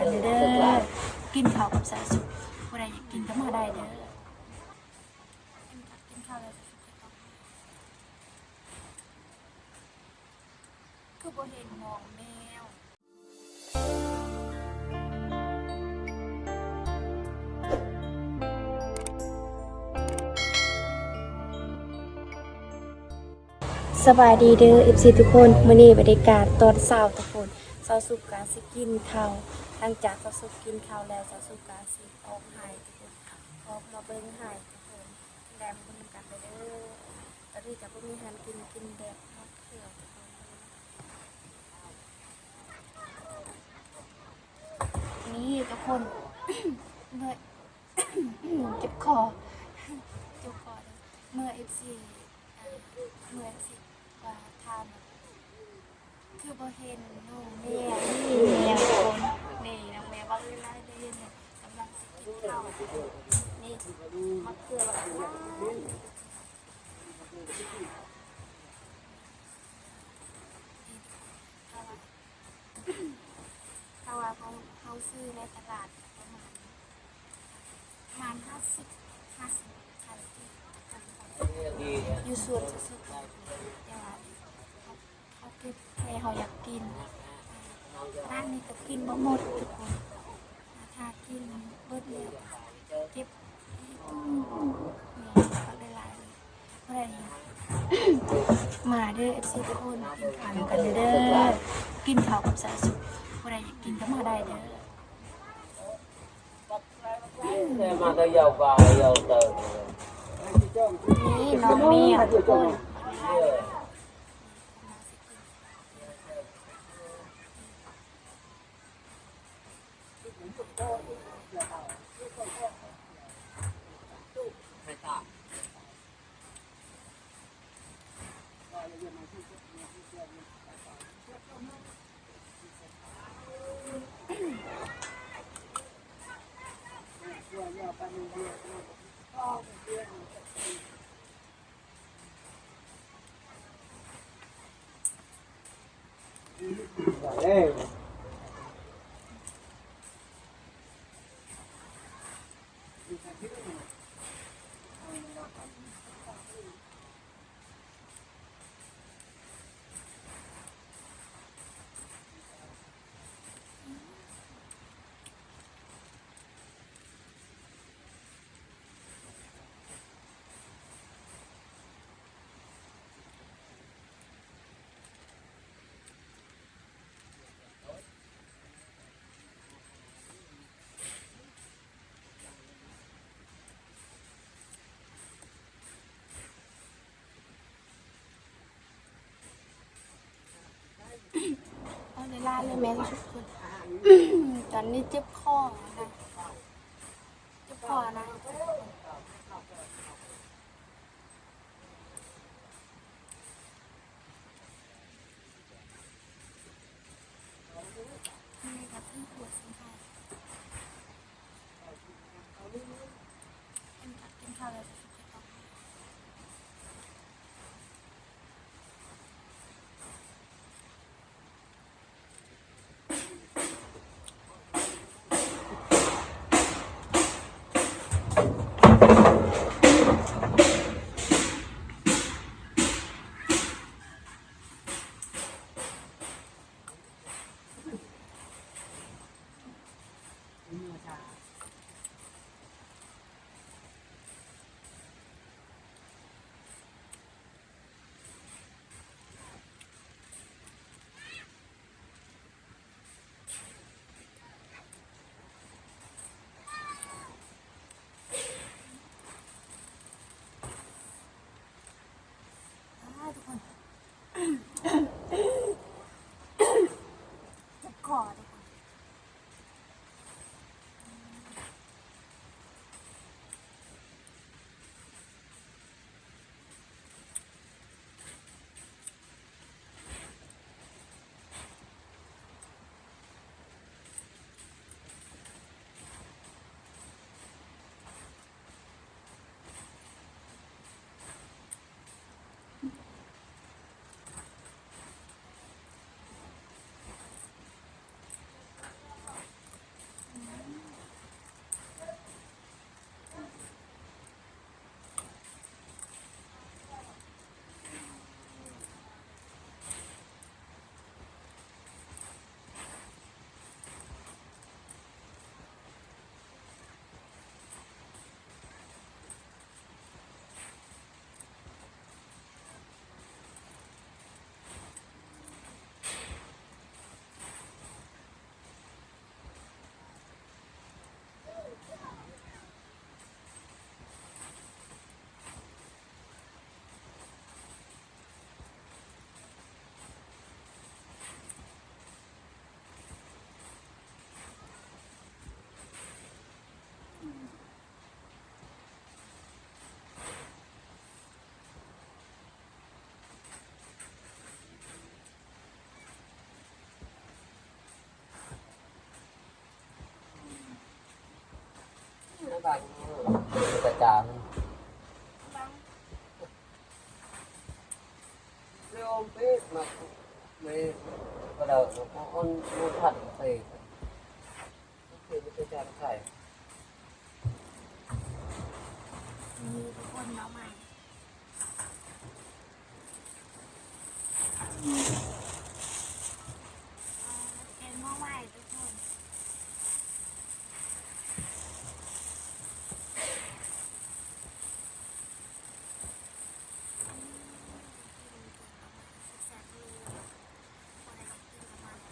กันเด้อกินข้าวกับสารสุขผู้ใดอยากกินก็มาได้เด้อกินข้าวแล้วคือบ่เห็นมองแมวสบายดีเด้อ FC ทุกคนมื้อนี้บรรยากาศตอนเช้าทุกคนเช้าสุกกาสิกินข้าวหลังจากเช้าสุกกินข้าวแล้วเช้าสุกกาสิออกหายทุกคนออกมาเบิ่งหายทุกคนแดมเบิ่งกันไปเด้อตอนนี้ก็บ่มีหันกินแบบมะเขือทุกคนนี่ทุกคน เมื่อ เจ็บคอเจ็บคอเลยเมื่อ FC เมื่อ FC ว่าทานคือบ่เห็นน้องแม่นี่แม่คนนี่น้องแม่บ่เวลาได้ยินกำลังสิกินข้าวนี่มะเขือแบบถ้าว่าเขาซื้อในตลาดประมาณ50คันที่อยู่ส่วนสุดๆแต่ว่าเขาเก็บให้เขาอยากกินร้านนี้ก็กินบ่หมดทุกคนถ้ากินเบิดแล้วเก็บที่ตู้นี่ก็ได้หลายเลยอะไรมาเด้อ FC ทุกคนกินข้าวกันเด้อกินข้าวกับสารสุขผู้ใดอยากกินก็มาได้เด้อมาก็ยาวไปยาวเติมนี่น้องเมียทุกคนเอ้เอาเวลาเลยแม่ทุกคนตอนนี้เจ็บคอนะเจ็บคอนะนี่กับที่ปวดสิค่ะกินข้าวแล้วจะสุขภาพทุกคนเจ็บคอทุกคน กันกระจาง บาง เร็วเป๊ะมาไม่กระโดดมันผัดไปคือมันจะจางใส่ มีทุกคนเนาะใหม่แกงหม้อใหม่ทุกคนแซ่บเลยคนไหนก็กินประมาณนี้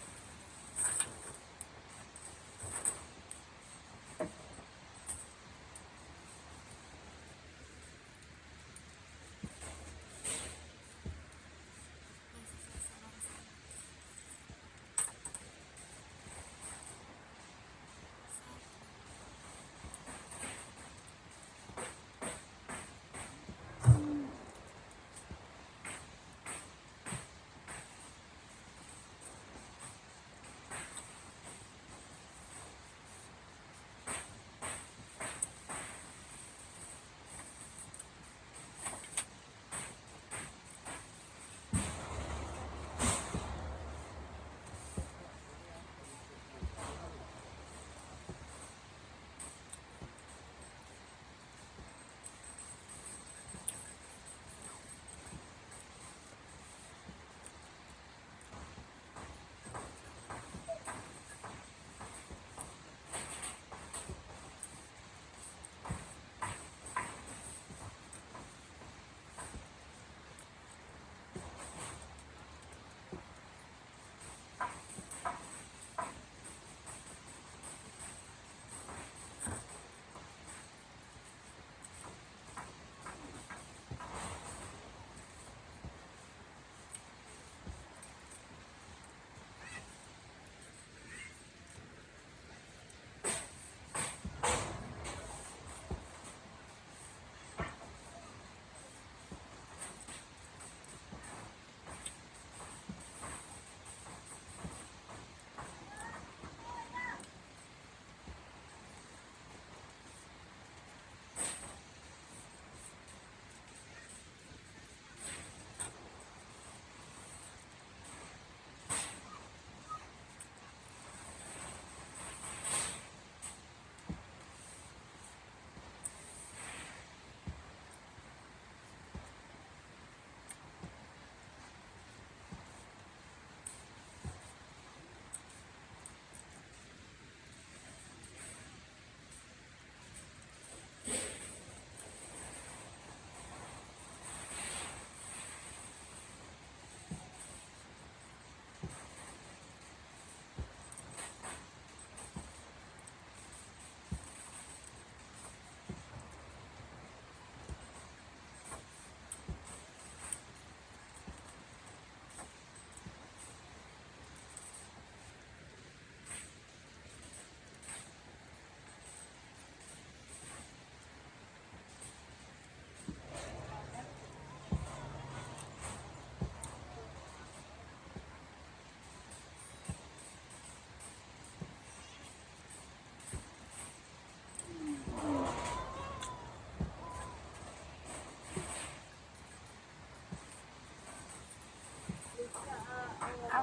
เอา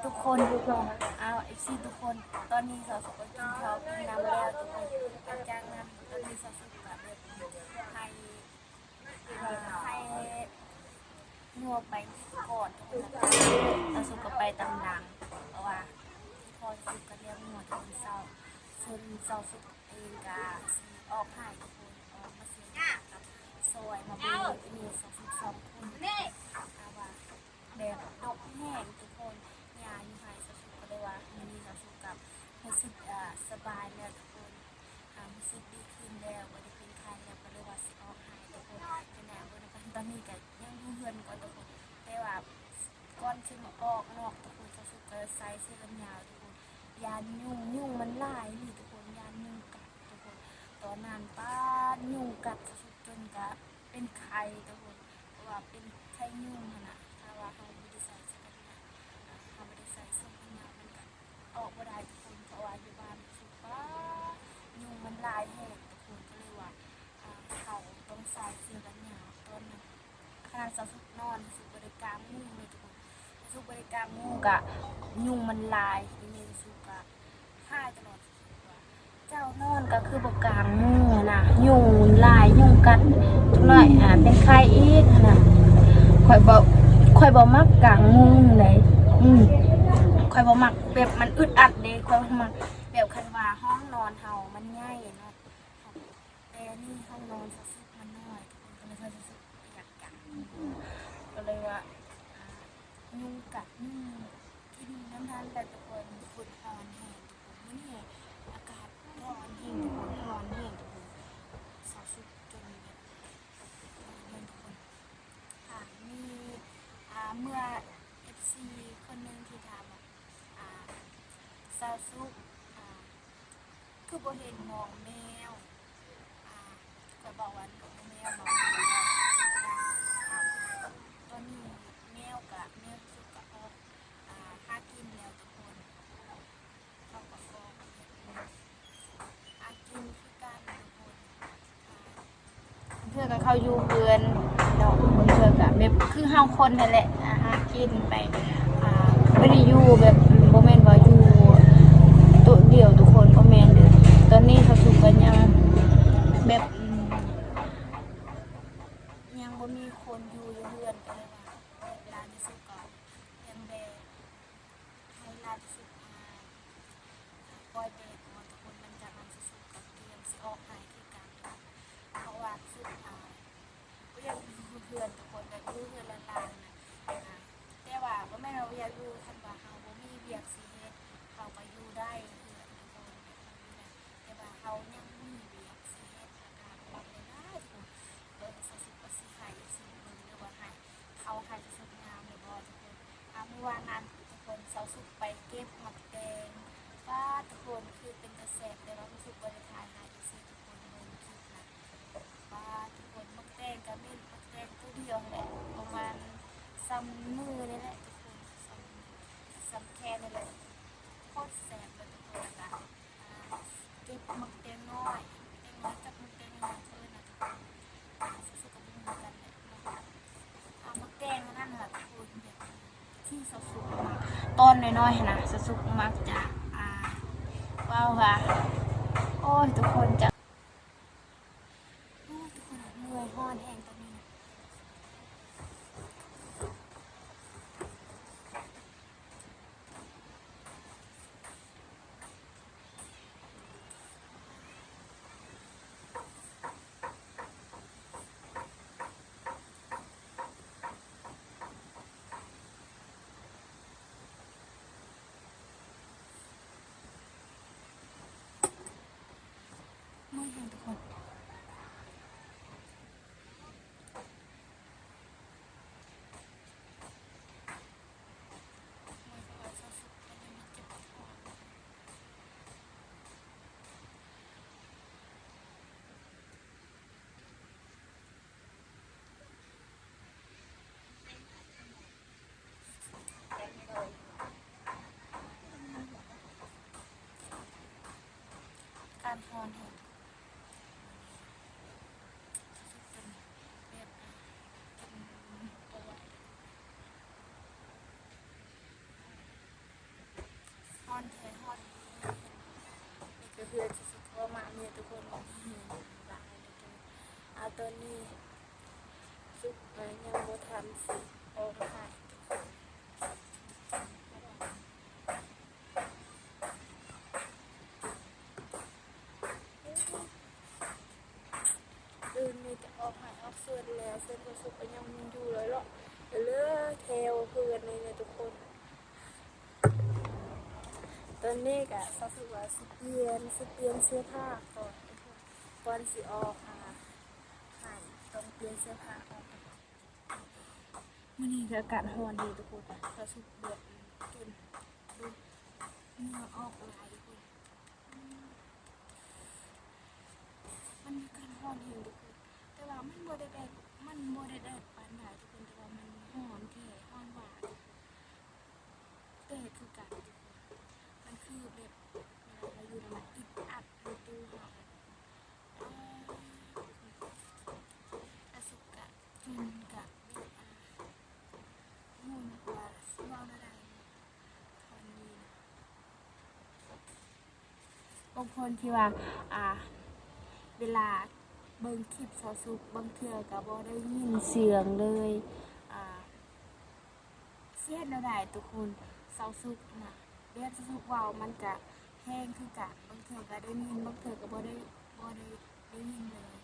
ทุกคนเอาFC ทุกคนตอนนี้สาวสุก็กินข้าวกินน้ำแล้วทุกคนหลังจากนั้นตอนนี้สาวสุก็แบบให้นัวไปก่อนทุกคนแล้วสาวสุก็ไปตำดังเพราะว่าพอสุกก็เรียกนัวทุกคนส่วนสาวสุกเองก็สีออกให้ทุกคนออกมาเสียกับซอยมาเป็นมีสาวสุก2 คนเอาว่าแบบดกแห้งทุกคนยาอยู่ให้สาวสุกก็เลยว่ามีสาวสุกกับรู้สึกสบายแล้วทุกคนรู้สึกดีขึ้นแล้วบ่ได้เป็นไข้แล้วก็เลยว่าสิออกให้ทุกคนเป็นแนวบ่ได้ตอนนี้ก็ยังอยู่เฮือนก่อนทุกคนแต่ว่าก่อนสิมาออกนอกทุกคนสาวสุกก็ใส่เสื้อกันยาวทุกคนยานยุ่งมันหลายนี่ทุกคนยานยุ่งกัดทุกคนตอนนั้นป้ายุ่งกัดสาวสุกจนก็เป็นไข้ทุกคนเพราะว่าเป็นไข้ยุ่งขนาดถ้าว่าเขาไม่ได้ใส่เสื้อกันยาวเขาไม่ได้ใส่เสื้อกันยาวมันก็ออกบ่ได้ทุกคนเพราะว่าอยู่บ้านสุกป้ายุ่งมันหลายแห้งทุกคนก็ านสาวสุกนอนสุกบริการมุ่งเลยทุกคนสุกบริการมุ่งกะยุงมันลายที่นี่สุกะห้าตลอดเจ้านอนก็คือบกลางมุ่งนะยุงลายยุงกัดทุกหน่อยเป็นใครอีกนะคอยบอกมักกลางมุ่งเลยคอยบอกมักแบบมันอึดอัดเด้คอยมักแบบคันว่าห้องนอนเฮามันง่ายเนาะแต่นี่ห้องนอนสาวสุกมันน้อยทุกคนก็เลยสาวสุกอยากกัดก็เลยว่ายุงกัดยุงกินน้ำทานแต่ทุกคนฝุ่นฮอนแห้งทุกคนนี่อากาศร้อนแห้งทุกคนร้อนแห้งทุกคนสาวสุกจนแบบเงินทุกคนมีเมื่อ FC คนหนึ่งที่ถามว่าสาวสุกคือบ่เห็นมองแมวก็บอกว่าแมวมองตอนนี้แมวกับแมวสุกกับออกหากินแล้วทุกคนเขาก็ออกหากินคือการทุกคนเพื่อนกับเขาอยู่เพื่อนเนาะเพื่อนกับแบบคือเฮาคนนั่นแหละหากินไปไม่ได้อยู่แบบโมเมนต์ว่าอยู่ตัวเดียวทุกคนโมเมนต์เด้อตอนนี้เขาสุกกันยังแบบยังบ่มีคนอยู่เพื่อนก็เลยว่าร้านที่สุกก็ยังแบบให้ร้านที่สุกปล่อยเบรกก่อนทุกคนหลังจากนั้นสุกก็เตรียมสิออกหายที่กันเพราะว่าสุกก็ยังอยู่เพื่อนทุกคนแบบอยู่เพื่อนละลานนะแต่ว่าบ่แม่นว่าอยากอยู่ทันว่าเฮาบ่มีเวียกสิเฮ็ดเฮาก็อยู่ได้เพื่อนทุกคนแต่ว่าเฮายังมีเวียกสิเฮ็ดอาการร้อนเลยนะทุกคนเบิ่งสสุกก็สิให้สิเบิ่งหรือว่าให้เขาให้สุกงามเลยบ่ทุกคนเมื่อวานนั้นทุกคนเซาสุกไปเก็บหมักแตงว่าทุกคนคือเป็นกระแสแต่ว่ารู้สึกบ่ได้ถ่ายให้สิทุกคนเบิ่งคลิปนะว่าทุกคนหมักแตงก็มีหมักแตงตัวเดียวแหละประมาณซ้ำมือนี่แหละทุกคนซ้ำแค่นี่แหละโคตรแสบเลยทุกคนนะเก็บหมักแตงน้อยกับหมักแตงใหญ่เพิ่นนะทุกคนสุกกับมือกันเลยหมักแตงนั่นแหละทุกคนแบบที่สุกมาต้นน้อยๆนะสุกมักจะว้าวค่ะโอ้ยทุกคนจะทุกคนเหนื่อยห้อนแห้งตอนนี้เมื่อยแห้งทุกคนการห้อนแห้งฮอนแท้ฮอนนี่ก็คือจะสุดว่ามาเนี่ยทุกคนบอกหลายเลยทุกตอนนี้สุกยังบ่ทำสิออกมาตื่นนี่จะออกหายออกเสื้อแล้วเสื้อก็สุกยังอยู่เลยหรอกเดี๋ยวเลือกเทลเพื่อนเลยเนี่ยทุกคนตอนนี้ก็สักว่าสิเปลี่ยนเสื้อผ้าก่อนสิออกต้องเปลี่ยนเสื้อผ้าออกมื้อนี้ก็อากาศร้อนดีทุกคนก็สุกเดือดจนดูเหงื่อออกหลายทุกคนมันมีการร้อนอยู่ทุกคนแต่ว่ามันบ่ได้แดดปานใดทุกคนแต่ว่ามันร้อนแท้ร้อนหวานแต่คือกันทุกคนมันคือแบบเราอยู่ในอึดอัดในตู้เฮาสุกะจนกะแบบ บางคนที่ว่าเวลาเบิ่งคลิปสาวสุกบางเทื่อก็บ่ได้ยินเสียงเลยเสียดได้ทุกคนสาวสุกน่ะเรียกสาวสุกเว้ามันก็แห้งคือกันบางเทื่อก็ได้ยินบางเทื่อก็บ่ได้ยินเลย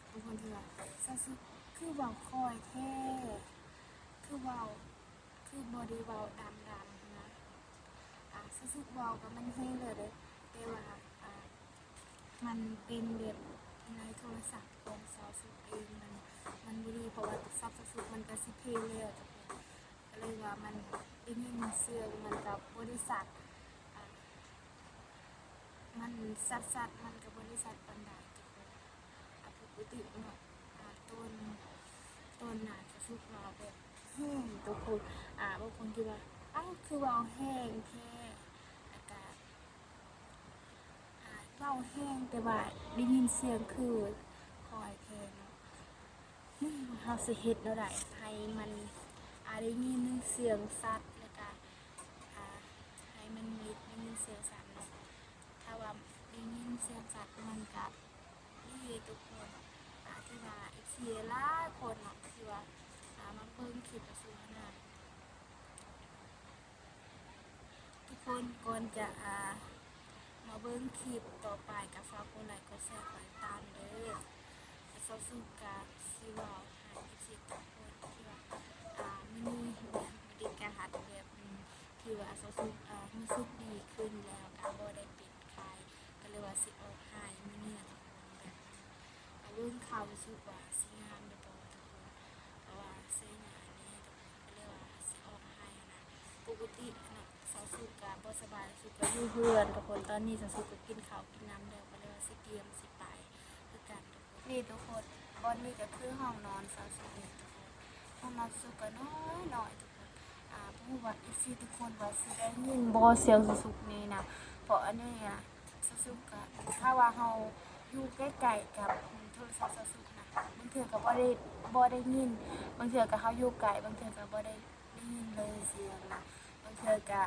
บางคนที่ว่าสาวสุกคือเว้าคอยแท้คือเว้าคือบ่ได้เว้าดังๆนะสาวสุกเว้าก็มันแห้งเลยเด้แต่ว่ามันเป็นแบบในโทรศัพท์ของสาวสุกเองมันบ่ดีเพราะว่าสาวสุกมันก็สิเพลแล้วทุกคนก็เลยว่ามันได้ยินเสียงมันกับบริษัทมันสัดมันกับบริษัทปานใดทุกคนปกติเนาะต้นน่ะจะสุกเราแบบแห้งทุกคนบางคนคิดว่าคือว่าแห้งแท้แล้วก็เว้าแห้งแต่ว่าได้ยินเสียงคือคอยแท้เนาะเฮาสิเฮ็ดแนวใดให้มันได้ยินเสียงสัตว์แล้วก็ให้มันมีได้ยินเสียงสัตว์เนาะถ้าว่าได้ยินเสียงสัตว์มันก็ดีทุกคนที่ว่าFCหลายคนเนาะที่ว่ามาเบิ่งคลิปประสูขนาดทุกคนก่อนจะมาเบิ่งคลิปต่อไปก็ฝากกดไลค์กดแชร์กดติดตามเด้อสาวสุกก็สิเว้าให้ FC ทุกคนที่ว่ามีแบบดีการหัดแบบที่ว่าสาวสุกรู้สึกดีขึ้นแล้วก็บ่ได้เป็นไข้ก็เลยว่าสิออกหายมื้อนี้ทุกคนแบบเบิ่งข่าวรู้สึกว่าสิงามเด้อบ่ทุกคนเพราะว่าใส่หน้านี่ทุกคนก็เลยว่าสิออกหายนะปกติน่ะสาวสุกก็บ่สบายสุกก็อยู่เฮือนทุกคนตอนนี้สาวสุกก็กินข้าวกินน้ำแล้วก็เลยว่าสิเตรียมสิไปคือกันทุกคนนี่ทุกคนบอนนี้ก็คือห้องนอนสาวสุกนี่ทุกคนห้องนอนสุกก็น้อยทุกคนผู้ว่าFCทุกคนว่าสิได้ยินบ่เสียงสุกนี่นะเพราะอันนี้สุกก็ถ้าว่าเฮาอยู่ใกล้ๆกับโทรศัพท์สุกนะบางเทื่อก็บ่ได้ยินบางเทื่อก็เฮาอยู่ไกลบางเทื่อก็บ่ได้ยินเลยเสียงนะบางเทื่อก็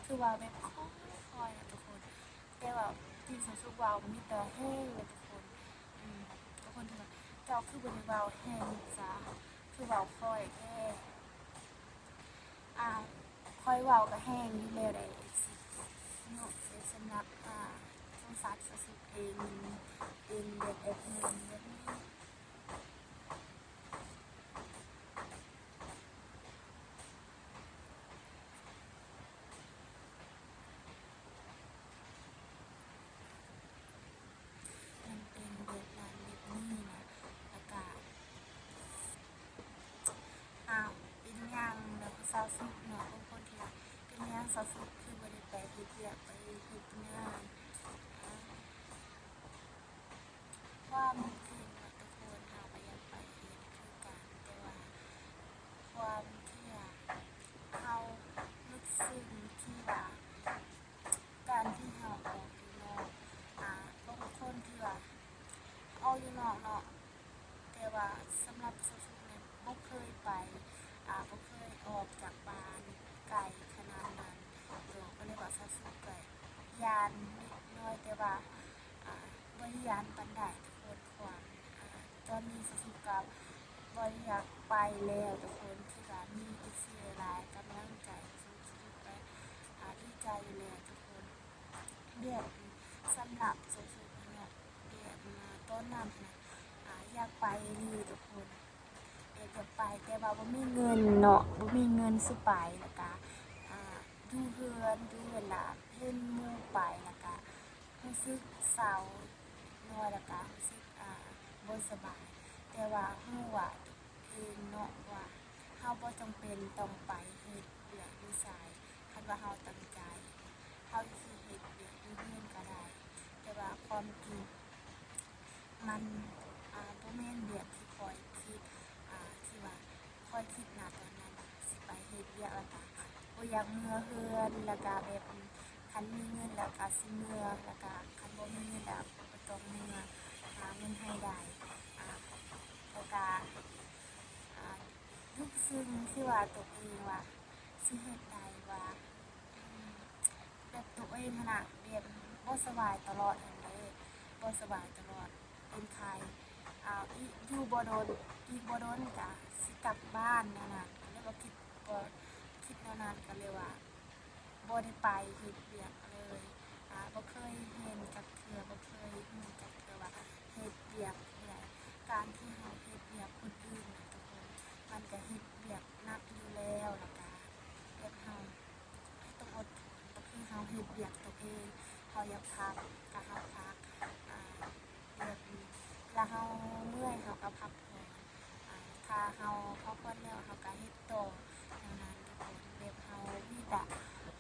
คือว่าแบบคอยนะทุกคนแต่ว่าที่สุกว่ามีแต่แห้งเลยทุกคนทุกคนที่ว่าเจ้าคือบ่ได้เว้าแห้งจ้าคือเว้าคอยแท้คอยเว้าก็แห้งอยู่แล้วได้สิเนาะสำหรับสงสารสุกเองเป็นแบบนึงแบบนี้มันเป็นแบบนั้นแบบนี้นะแล้วก็เป็นอย่างแบบสาวสุกเนาะบางคนที่ว่าเป็นอย่างสาวสุกคือบ่ได้ไปเฮ็ดเวียกไปเฮ็ดงานความจริงนะทุกคนเราก็อยากไปเฮ็ดคือกันแต่ว่าความที่เราลึกซึ้งที่ว่าการที่เราออกอยู่นอกบางคนที่ว่าออกอยู่นอกเนาะแต่ว่าสำหรับสุดๆเนี่ยบ่เคยไปบ่เคยออกจากบ้านไกลขนาดนั้นก็เลยว่าสุดๆก็ยานนิดหน่อยแต่ว่าบ่ได้ยานปานใดทุกคนความตอนนี้สุดๆก็บ่อยากไปแล้วทุกคนที่ว่ามี FC หลายกำลังใจสุดๆก็ดีใจอยู่แล้วทุกคนเรียกสำหรับสุดๆเนาะเรียกมาต้นน้ำนะอยากไปนี่ทุกคนอยากไปแต่ว่าบ่มีเงินเนาะบ่มีเงินสิไปแล้วก็อยู่เฮือนอยู่เวลาเห็นหมู่ไปแล้วก็รู้สึกเศร้าน้อยแล้วก็รู้สึกบ่สบายแต่ว่าฮู้ว่าเองเนาะว่าเฮาบ่จำเป็นต้องไปเฮ็ดเวียกอยู่ไสคันว่าเฮาตั้งใจเฮาสิเฮ็ดเวียกอยู่เฮือนก็ได้แต่ว่าความจริงมันบ่แม่นแบบที่ข้อยคิดที่ว่าข้อยคิดนะตอนนั้นสิไปเฮ็ดเวียกแล้วก็บ่อยากเมื่อเฮือนแล้วก็แบบคันมีเงินแล้วก็สิเมื่อแล้วก็คันบ่มีเงินแล้วก็ต้องเมื่อหาเงินให้ได้แล้วก็ลึกซึ้งที่ว่าตัวเองว่าสิเฮ็ดได้ว่าแบบตัวเอง น่ะแบบบ่สบายตลอดหั่นเด้บ่สบายตลอดเป็นไข้อยู่บ่โดนอีกบ่โดนก็สิกลับบ้านแนวนั้นก็เลยว่าคิดแนวนั้นก็เลยว่าบ่ได้ไปเฮ็ดเวียกเลยบ่เคยเห็นจักเทื่อบ่เคยรู้จักเทื่อว่าเฮ็ดเวียกนี่แหละการที่เฮาเฮ็ดเวียกคนอื่นน่ะทุกคนมันก็เฮ็ดเวียกหนักอยู่แล้วแล้วก็แบบเฮาต้องอดทนก็คือเฮาเฮ็ดเวียกตัวเองเฮาอยากพักก็เฮาพักแบบนี้แล้วเฮาเมื่อยเฮาก็พักผ่อนถ้าเฮาพักผ่อนแล้วเฮาก็เฮ็ดต่อดังนั้นทุกคนแบบเฮาวิดะ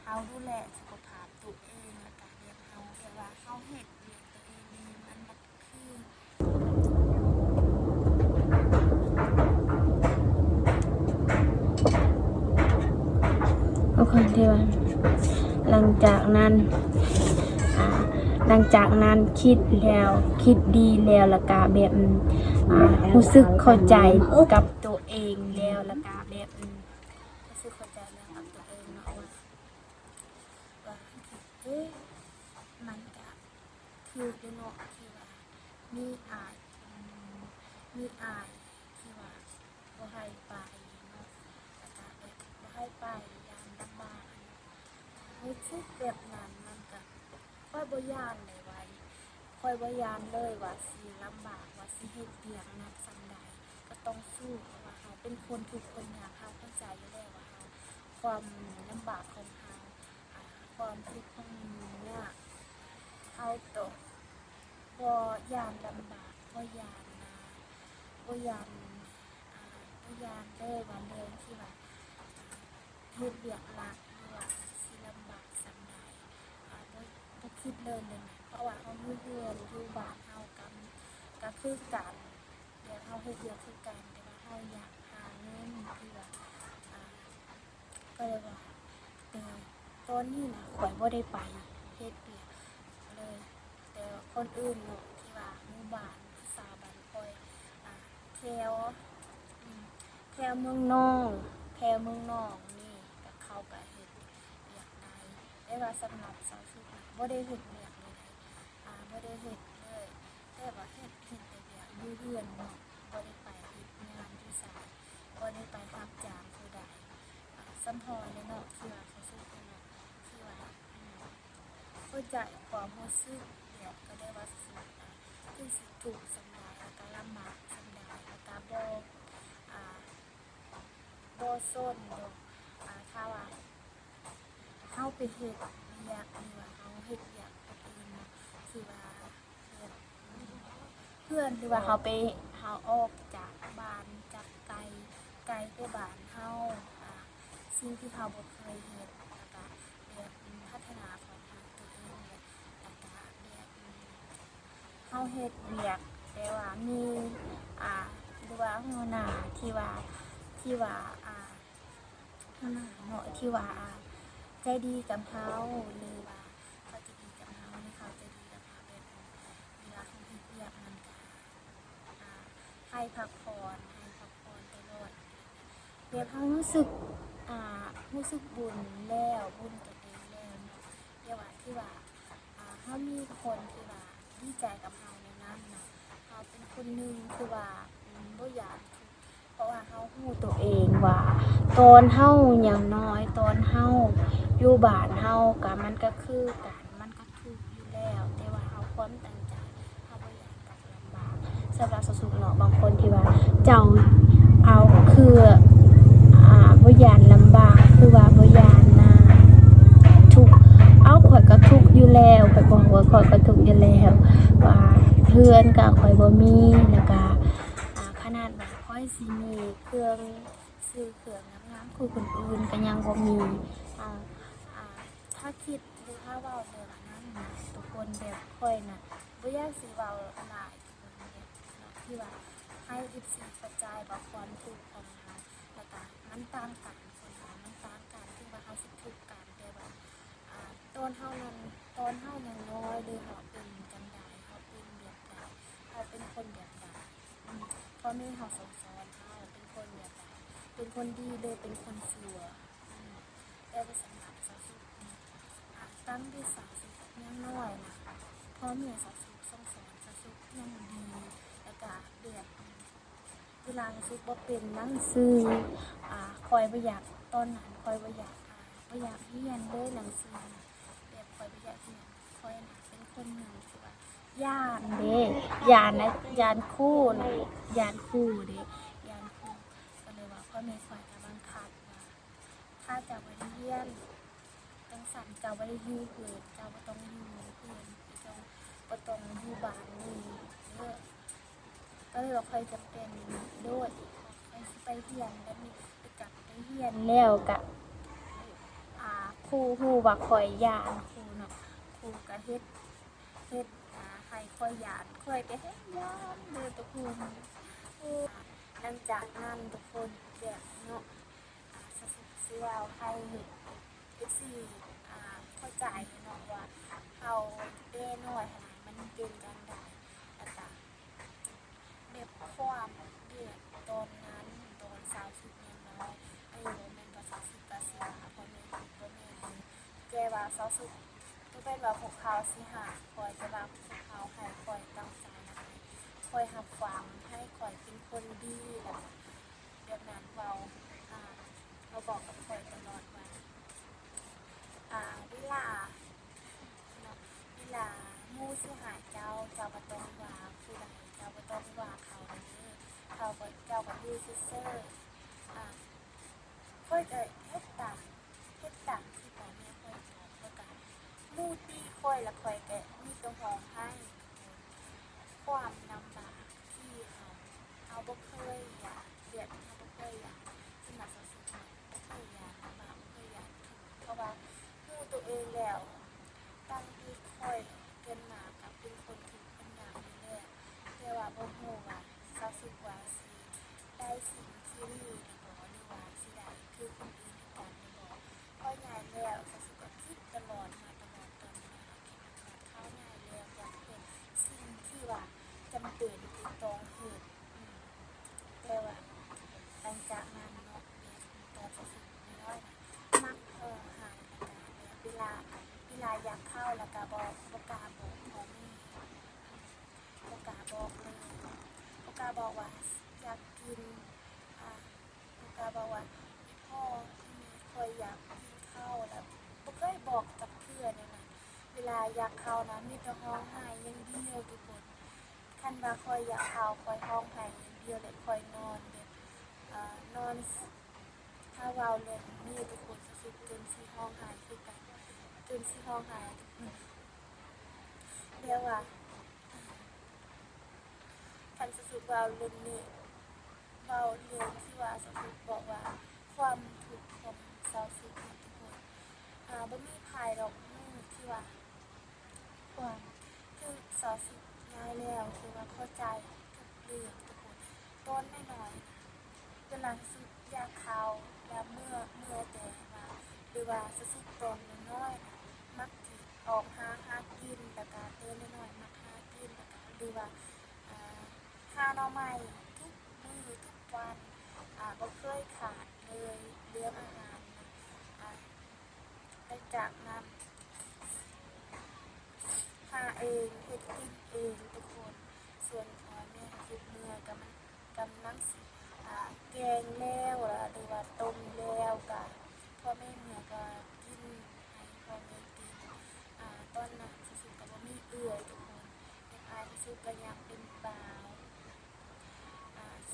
เฮาดูแลสุขภาพตัวเองแล้วก็แบบเฮาแบบว่าเฮาเฮ็ดเวียกตัวเองนี่มันคือ ทุกคนที่ว่าหลังจากนั้นคิดแล้วคิดดีแล้วแล้วก็แบบรู้สึกเข้าใจกับตัวเองแล้วแล้วก็แบบรู้สึกเข้าใจแล้วกับตัวเองเนาะว่าเอ๊ะมันก็คือเนาะที่ว่ามีอายที่ว่าบ่ให้ไปเนาะแล้วก็แบบบ่ให้ไปยามลำบากรู้สึกแบบนั้นมันก็ค่อยบ่ย่านเลยไว้ค่อยบ่ย่านเลยว่าสิลำบากว่าสิเฮ็ดเวียกหนักส่ำใดก็ต้องสู้เพราะว่าเฮาเป็นคนทุกคนอยากเฮาเข้าใจอยู่แล้วว่าเฮาความลำบากของเฮาความทุกข์ของยากเฮาต้องบ่ย่านลำบากบ่ย่านบ่ย่านเลยว่าเรื่องที่ว่าเฮ็ดเวียกหนักหรือว่าสิลำบากส่ำใดบ่คิดเลยนะเพราะว่าเฮาอยู่เรือนอยู่บ้านเฮาก็คือกันเดี๋ยวเฮาเฮ็ดเวียกคือกันแต่ว่าเฮาอยากหาเงินที่ว่าก็เลยว่าตอนนี้นะข้อยบ่ได้ไปเฮ็ดเวียกเลยแต่คนอื่นเนาะที่ว่าหมู่บ้านสาวบ้านข้อยแถวเมืองนอกนี่ก็เขาก็เฮ็ดเวียกได้แต่ว่าสำหรับสาวสุขบ่ได้เฮ็ดเวียกเลยบ่ได้เฮ็ดเลยแต่ว่าเฮ็ดแต่เวียกอยู่เรือนเนาะบ่ได้ไปเฮ็ดงานอยู่ไสบ่ได้ไปรับจ้างผู้ใดสัมพรเลยเนาะที่ว่าเขาสู้กันเนาะที่ว่าเข้าใจความรู้สึกเดี๋ยวก็ได้ว่าคือสิถูกสำบายแล้วก็ลำบากสำบายแล้วก็บ่ซนดอกถ้าว่าเฮาไปเฮ็ดเวียกหรือว่าเฮาเฮ็ดเวียกคนอื่นเนาะที่ว่าเพื่อนหรือว่าเฮาออกจากบ้านจากไกลไปบ้านเฮาสิ่งที่เฮาบ่เคยเฮ็ดแล้วก็แบบพัฒนาของทางตัวเองเนี่ยแล้วก็แบบเฮาเฮ็ดเวียกแต่ว่ามีหรือว่าหัวหน้าที่ว่าหัวหน้าเนาะที่ว่าใจดีกับเฮาหรือว่าเขาจะดีกับเฮาหรือเขาจะดีกับเฮาแบบเวลาเฮาเฮ็ดเวียกมันก็ให้พักผ่อนตลอดแบบเฮารู้สึกบุญแล้วบุญตัวเองแล้วเนาะเรียกว่าที่ว่าเฮามีคนที่ว่าดีใจกับเฮาในนั้นเนาะเฮาเป็นคนหนึงคือว่าบ่อยากเพราะว่าเฮารู้ตัวเองว่าตอนเฮายังน้อยตอนเฮาอยู่บ้านเฮาก็มันก็คือกันมันก็ทุกข์อยู่แล้วแต่ว่าเฮาความตั้งใจเฮาบ่อยากตกลำบากสำหรับสุขเนาะบางคนที่ว่าเจ้าเอาคือบ่อยากลำบากคือว่าบ่อยากทุกข์ข่อยก็ทุกข์อยู่แล้วข่อยบอกว่าข่อยก็ทุกข์อยู่แล้วว่าเพื่อนก็ข่อยบ่มีแล้วก็ขนาดว่าค่อยสิมีเครื่องซื้อเครื่องงามๆคือคนอื่นก็ยังบ่มีถ้าคิดหรือถ้าเว้าแบบนั้นทุกคนแบบค่อยน่ะบ่อยากสิเว้าหลายทุกคนแบบเนาะที่ว่าให้14กระจายว่าความทุกข์ของเฮาแล้วก็มันต่างกันคนเรามันต่างกันที่ว่าเฮาสิทุกข์กันแต่ว่าตอนเฮายังน้อยหรือเฮาเป็นจังใดเฮาเป็นแบบใดเฮาเป็นคนแบบใดพ่อแม่เฮาสอนเฮาเป็นคนแบบใดเป็นคนดีหรือเป็นคนชั่วแต่ว่าสำหรับสาวสุขตั้งที่สาวสุข ยังน้อยนะพ่อแม่สาวสุขส่งสอนสาวสุขยังดีแล้วก็แบบเวลาสาวสุขบ่เป็นหนังสือคอยบ่อยากตอนนั้นคอยบ่อยากบ่อยากเรียนเลยหนังสือนะแบบคอยบ่อยากเรียนคอยน่ะเป็นคนหนึ่งที่ว่าย่านเด้ย่านนะย่านคู่นะย่านคู่เด้ย่านคู่ก็เลยว่าพ่อแม่คอยก็บังคับว่าถ้าจะบ่ได้เรียน จังสันเจ้าบ่ได้อยู่เพื่อนเจ้าบ่ต้องอยู่เพื่อนเจ้าบ่ต้องอยู่บ้านนี่เด้อก็เลยว่าค่อยจะเป็นโดดค่อยสิไปเรียนแล้วมีไปกลับไปเรียนแล้วก็ครูฮู้ว่าค่อยย้านครูเนาะครูก็เฮ็ดให้ค่อยย้านค่อยก็เฮ็ดย้านเด้อทุกคนหลังจากนั้นทุกคนแบบเนาะสรุปสิว่าให้สิเข้าใจเนาะว่าเขาเด้น้อยขนาดมันเป็นจังไดแล้วก็แบบความเดือดตอนนั้นตอน20ยังน้อยอายุบ่แม่นว่า20ก็สิว่าพ่อแม่คิดบ่แม่นเลยแกว่า20ก็เป็นว่าพวกเขาสิหาคอยจะว่าพวกเขาให้คอยตั้งใจนะคอยรับฟังให้คอยเป็นคนดีแล้วแบบนั้นเราบอกกับคอยตลอดว่าเวลาหมู่สิหาเจ้าบ่ต้องว่าผู้ใดเจ้าบ่ต้องว่าเขาเด้อเขาก็เจ้าก็อยู่ซื่อๆค่อยก็เฮ็ดตามที่พ่อแม่ค่อยบอกแล้วก็หมู่ตีค่อยแล้วค่อยก็มีแต่ร้องไห้ความลำบากที่เฮาบ่เคยอยากเดือดเฮาบ่เคยอยากที่มาสุดๆบ่เคยอยากลำบากบ่เคยอยากทุกข์เพราะว่ารู้ตัวเองแล้วตั้งที่ค่อยเกินมากับเป็นคนทุกข์เป็นอย่างนี้แหละแต่ว่าบ่ฮู้ว่าสุดว่าสิได้สิ่งที่ดีหรือบ่หรือว่าสิได้คือคนอื่นหรือกันหรือบ่พอใหญ่แล้วสุดก็คิดตลอดมาตลอดตอนนี้คิดว่าเขาใหญ่แล้วอยากเฮ็ดสิ่งที่ว่าจำเป็นที่ต้องเฮ็ดแต่ว่าหลังจากนั้นเนาะตอนสุดน้อยๆมักห้องไห้แล้วก็เวลาอยากเข้าแล้วก็บ่กล้าบอกพ่อแม่บ่กล้าบอกเลยบ่กล้าบอกว่าอยากกินบ่กล้าบอกว่าพ่อแม่คอยอยากกินข้าวแล้วบ่เคยบอกกับเพื่อนเลยนะเวลาอยากเข้านะมีแต่ร้องไห้อย่างเดียวทุกคนคันว่าคอยอยากเข้าคอยร้องไห้อย่างเดียวเลยคอยนอนแบบนอนถ้าเว้าเรื่องนี้ทุกคนสุดจนสิร้องไห้คือกันจนสิร้องไห้เรียกว่าคันสุดเว้าเรื่องนี้เว้าเรื่องที่ว่าสุดบอกว่าความทุกข์ของสาวสุดทุกคนบ่มีภายดอกที่ว่าความคือสาวสุดง่ายแล้วคือว่าเข้าใจทุกเรื่องทุกคนต้นน้อยๆเวลาสุดอยากเข้าแล้วเมื่อแต่ว่าหรือว่าสุดตนน้อยๆมักสิออกหากินแล้วก็เต้นน้อยๆมักหากินแล้วก็หรือว่าหาหน่อไม้ทุกมื้อทุกวันบ่เคยขาดเลยเรื่องอาหารนะได้จากนั้นหาเองเฮ็ดกินเองทุกคนส่วนพ่อแม่ทุกมื้อก็มันกำลังสิแกงแล้วหรือว่าต้มแล้วก็พ่อแม่เมื่อก็กินให้พ่อแม่กินตอนนั้นสุดๆก็บ่มีเอื้อยทุกคนยังอายสุดก็ยังเป็นบ่าว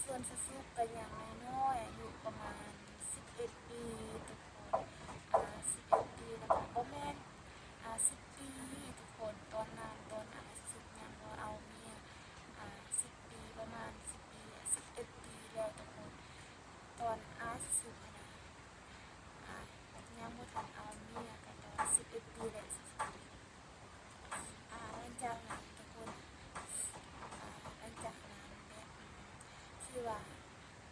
ส่วนสุดก็ยังน้อยอายุประมาณ11ปีทุกคน11ปีแล้วก็บ่แม่น10ปีทุกคนตอนนั้นสุดยังบ่เอาเมีย10ปีประมาณ10ปี11ปีแล้วทุกคนตอนสุดนะยังบ่ทันเอาเมียก็ตอน11ปีแล้วหลังจากนั้นทุกคนหลังจากนั้นแบบที่ว่า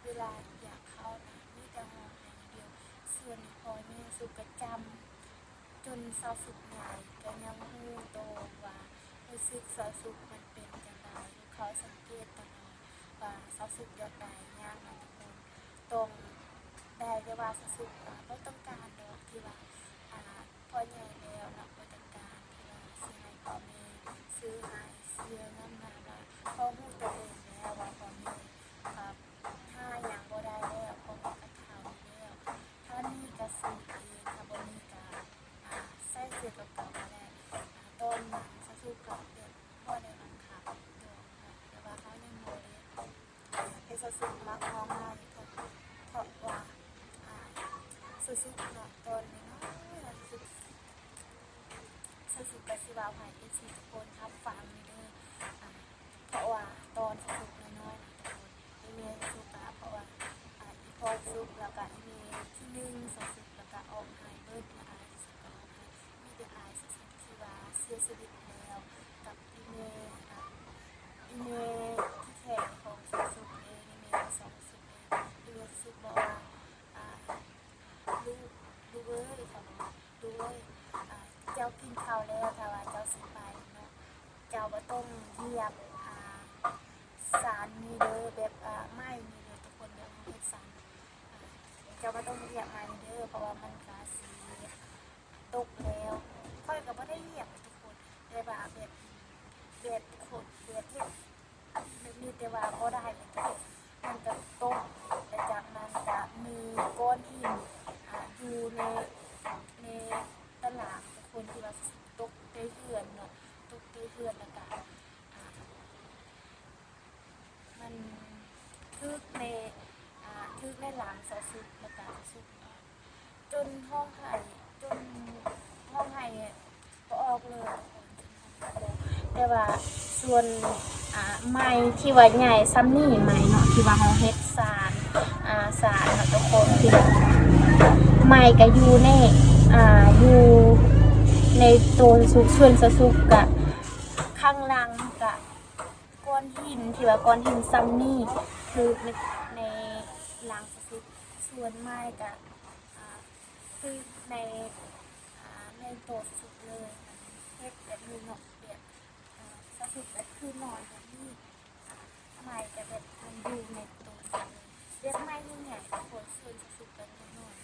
เวลาอยากเข้านะมีแต่ห้องอย่างเดียวส่วนพ่อแม่สุดก็จำจนสาวสุดใหญ่ก็ยังฮู้โตว่ารู้สึกสาวสุดมันเป็นจังไดเขาสังเกตตลอดว่าสาวสุดอยากได้หยังนะทุกคนตรงได้แต่ว่าสาวสุดบ่ต้องการดอกที่ว่าพอใหญ่แล้วนะบ่ต้องการที่ว่าสิ สุกเนาะตอนนี้เนาะสุกกับสิวาวไผ่FC ทุกคนทับฟังนี่เด้อเพราะว่าตอนสุกน้อยๆนะทุกคนอีเมลสุกอะเพราะว่าอีพอสุกแล้วก็อีเมลที่1สุกแล้วก็ออกหายเบิดและอายสุกก็ออกหายมีแต่อายสุกที่ว่าเสียชีวิตแล้วกับอีเมลที่แท้ของสุกเองอีเมล2สุกเองอีเมลสุกบอกว่าลูกเอ้ยเขาบอกลูกเอ้ยเจ้ากินข้าวแล้วถ้าว่าเจ้าสิไปเนาะเจ้าบ่ต้องเหยียบสารนี่เด้อแบบไม้นี่เด้อทุกคนเด้อเฮ็ดสารเจ้าบ่ต้องเหยียบไม้นี่เด้อเพราะว่ามันก็สิตกแล้วค่อยก็บ่ได้เหยียบทุกคนแต่ว่าแบบโคตรแบบเฮ็ดแบบนี้แต่ว่าบ่ได้ทุกคนมันก็ตกแต่จากนั้นก็มีก้อนหินอยู่ในตลาดคนที่ว่าตกได้เหือนเนาะตกได้เหือนแล้วก็มันทึกในหลังสะสุดแล้วก็สุดจนห้องไห้ก็ออกเลยแต่ว่าส่วนไม้ที่ว่าใหญ่ซ้ำนี่ไม้เนาะที่ว่าเฮาเฮ็ดสารเนาะทุกคนที่ไม้ก็อยู่ในตัวส่วนสะสุกกะข้างล่างกะก้อนหินที่ว่าก้อนหินซ้ำนี่คือในหลังสะสุกส่วนไม้กะคือในตัวสะสุกเลยเฮ็ดแบบนี้เนาะแบบสะสุกแบบคือนอนแบบนี้ไม้กะแบบมันอยู่ในตัวเลยเรียกไม้ยิ่งใหญ่คนส่วนสะสุกกันน้อย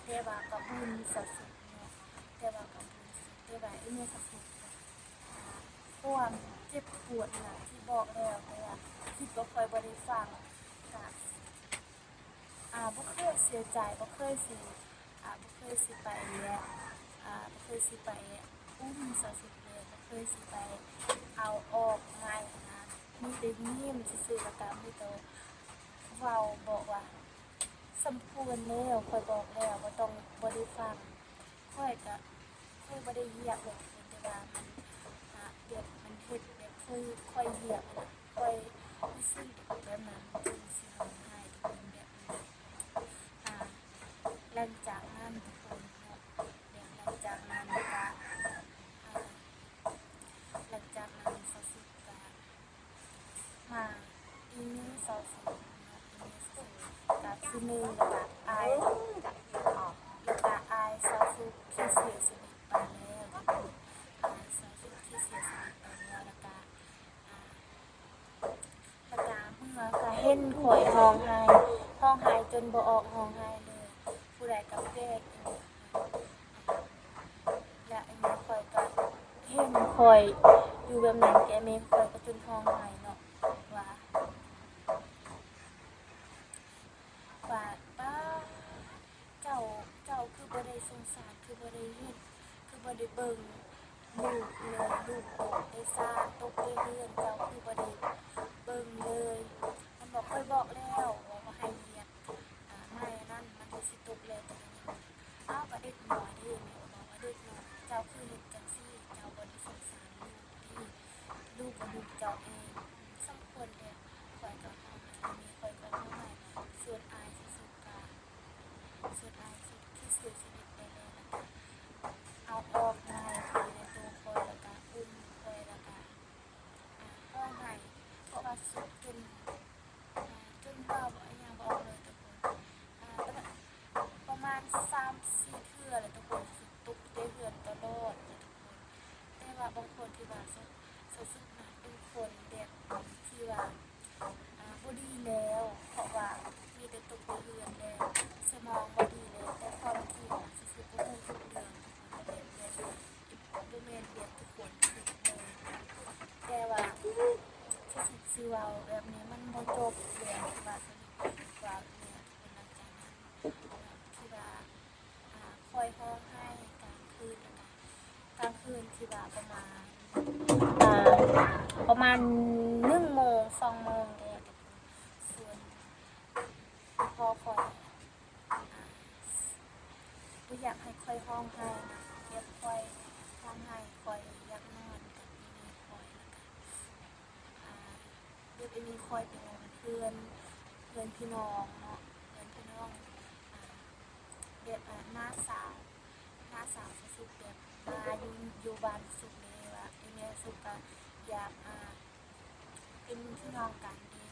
แต่ว่าก็บุญสะสุกแต่ว่าไอ้เนี่ยสะสุกความเจ็บปวดนะที่บอกแล้วแต่ว่าคิดบ่ค่อยบ่ได้ฟังก็บ่เคยเสียใจบ่เคยสิไปแล้วบ่เคยสิไปอุ้มสะสุกเลยบ่เคยสิไปเอาออกง่ายนะมีแต่ยิ้มซื่อๆแล้วก็มีแต่เว้าบอกว่าสมควรแล้วค่อยบอกแล้วบ่ต้องบ่ได้ฟังค่อยบ่ได้เหยียบเลยแต่ว่ามันแบบมันเฮ็ดแบบค่อยเหยียบนะค่อยรู้สึกแบบนั้นจึงสิร้องไห้ทุกคนแบบหลังจากนั้นทุกคนเนาะหลังจากนั้นก็หลังจากนั้นสะสุกก็มาอีนี้สะสุกเนาะอีนี้สะสุกก็คือ1แล้วก็อายสะสุกที่เสียชีวิตไปแล้วทุกคนสะสุกที่เสียชีวิตไปแล้วแล้วก็เมื่อก็เห็นข่อยร้องไห้จนบ่ออกร้องไห้เลยผู้ใดก็แกล้งและไอ้แม่ข่อยก็เห็นข่อยอยู่แบบนั้นแกแม่ข่อยก็จนร้องไห้เนาะว่าป้าเจ้าคือบ่ได้สงสารคือบ่ได้เฮ็ดคือบ่ได้เบิ่งลูกเลยลูกตกได้ซ่าตกได้เฮือนเจ้าคือบ่ได้เบิ่งเลยมันบอกค่อยบอกแล้วว่าบ่ให้เหยียบไม่นั่นมันสิตกแล้วแต่ยังอ้าวก็เด็กน้อยเด้แม่บอกว่าเด็กน้อยเจ้าคือเฮ็ดจังซี่เจ้าบ่ได้สงสารลูกบ่ลูกเจ้าเองสมควรแล้วข่อยก็เฮามีข่อยก็เฮาให้ส่วนอายที่สุดที่เสียชีวิตไปแล้วนะคะเอาออกมาคือในตัวคอยแล้วก็อุ้มคอยแล้วก็ห้องไห้เพราะว่าสุดจนว่าอย่างบอกเลยทุกคนประมาณ3-4เทื่อเลยทุกคนสุดตุกได้เหือนตลอดเลยทุกคนแต่ว่าบางคนที่ว่าสุดนะเป็นคนแบบที่ว่าบ่ดีแล้วเพราะว่ามีแต่ตกได้เหือนแล้วสมองบ่ดีแล้วแต่ความจริงสุดบ่ฮู้ทุกเรื่องทุกคนแบบบ่แม่นแบบทุกคนคิดเลยแต่ว่าสิเว้าแบบนี้มันบ่จบเรื่องที่ว่าสนิทว่าเนี่ยคนหลังจากนั้นที่ว่าคอยร้องไห้กลางคืนนะคะกลางคืนที่ว่าประมาณ1 โมง 2 โมงแล้วส่วนพอคอย อยากให้ค่อยห้องให้นะเรียบค่อยห้องให้ค่อยอยากนอนกับมีค่อยแล้วกันเรียบมีค่อยเป็นเพื่อนพี่น้องเนาะเพื่อนพี่น้องเรียบหน้าสาวสุดแบบมาอยู่บ้านสุดเลยว่าเมียสุดก็อยากเป็นพี่น้องกันดี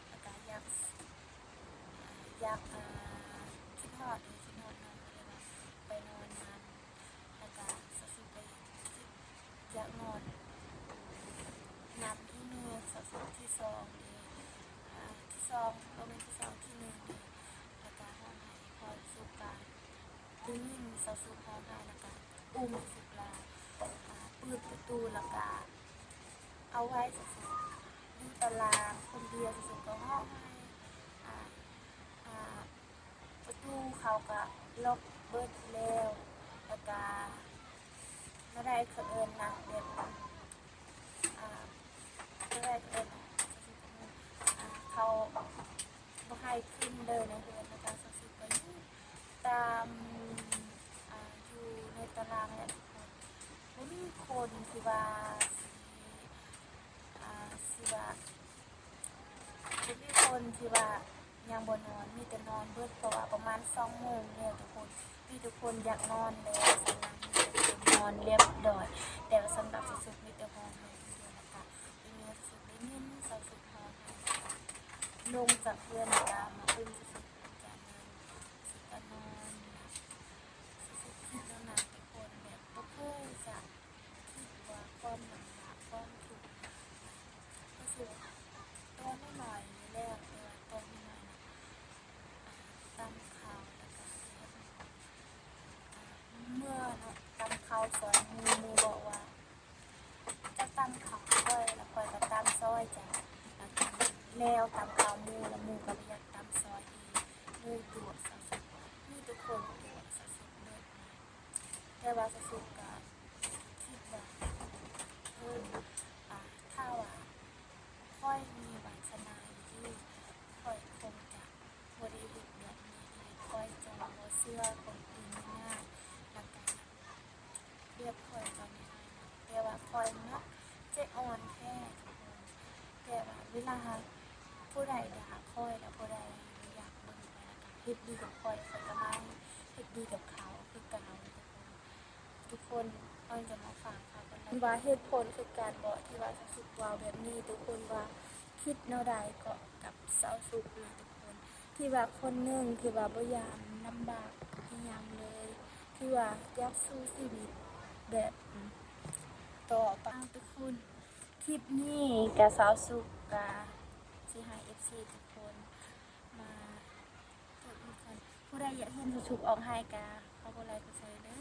แล้วก็อยากคิดฮอดน้องก็เลยว่าไปนอนนานแล้วก็สุดไปอยากนอนนับที่เมียสุดที่สองที่สองก็เป็นที่สองที่หนึ่งแล้วก็ห้องไหนพอสุดกันดึงสุดห้องได้แล้วก็อุ้มสุดลาเปิดประตูแล้วก็เอาไว้สุดดูตารางคนเดียวสุดก็ห้องให้ประตูเขาก็ล็อกเบิดแล้วแล้วก็ไม่ได้เอิญนะแบบไม่ได้เอิญเขาไม่ให้ขึ้นเดินในเรือนในการสุดไปตามอยู่ในตารางเนี่ยทุกคนไม่มีคนที่ว่าไม่มีคนที่ว่ายังบนนอนมีแต่นอนเบิดเพราะว่าประมาณ2 โมงเนี่ยทุกคนที่ทุกคนอยากนอนแล้วสำหรับนอนเรียบร้อยแต่สำหรับสุดมีแต่ห้องให้เดียวนะคะมีสุดได้ยินสุดห้องให้ลงจากเพื่อนตามมาขึ้นสุดการนอนสุดการนอนสุดคิดแล้วนะทุกคนแบบก็เคยจะคิดว่าความหนักความถูกสุดตัวไม่หน่อยแรกเลยตัวไม่หน่อยตามข่าวแล้วก็เมื่อตามข่าวสอนมูบอกว่าจะตามข่าวค่อยแล้วค่อยก็ตามซอยจ้ะแนวตามข่าวมูแล้วมูก็อยากตามซอยมูตัวสุดมีทุกคนตัวสุดเลยแต่ว่าสุดก็คิดว่าถ้าว่าค่อยมีวาสนาที่ค่อยคงจะบริเหตุแบบนี้ให้ค่อยจะบ่เสื้อคนอื่นง่ายแล้วก็เรียบค่อยจะไม่ได้แต่ว่าค่อยเนาะใจอ่อนแค่ทุกคนแต่ว่าเวลาผู้ใดด่าค่อยแล้วผู้ใดอยากเบิ่งไปแล้วก็เฮ็ดดีกับค่อยก็ไม่เฮ็ดดีกับเขาคือเก่าทุกคนค่อยจะมาฝากเขากันว่าเหตุผลคือการบอกที่ว่าสุดวาวแบบนี้ทุกคนว่าคิดแนวใดก็กับเศร้าสุขนะทุกคนที่ว่าคนหนึ่งที่ว่าบ่ยามลำบากพยายามเลยที่ว่าอยากสู้ชีวิตแบบต่อไปทุกคนคลิปนี้กับเศร้าสุขกับสิให้ FC ทุกคนมาเจอกันผู้ใดอยากเห็นสุขออกให้กับเขาบ่ไลค์ก็ใส่เด้อ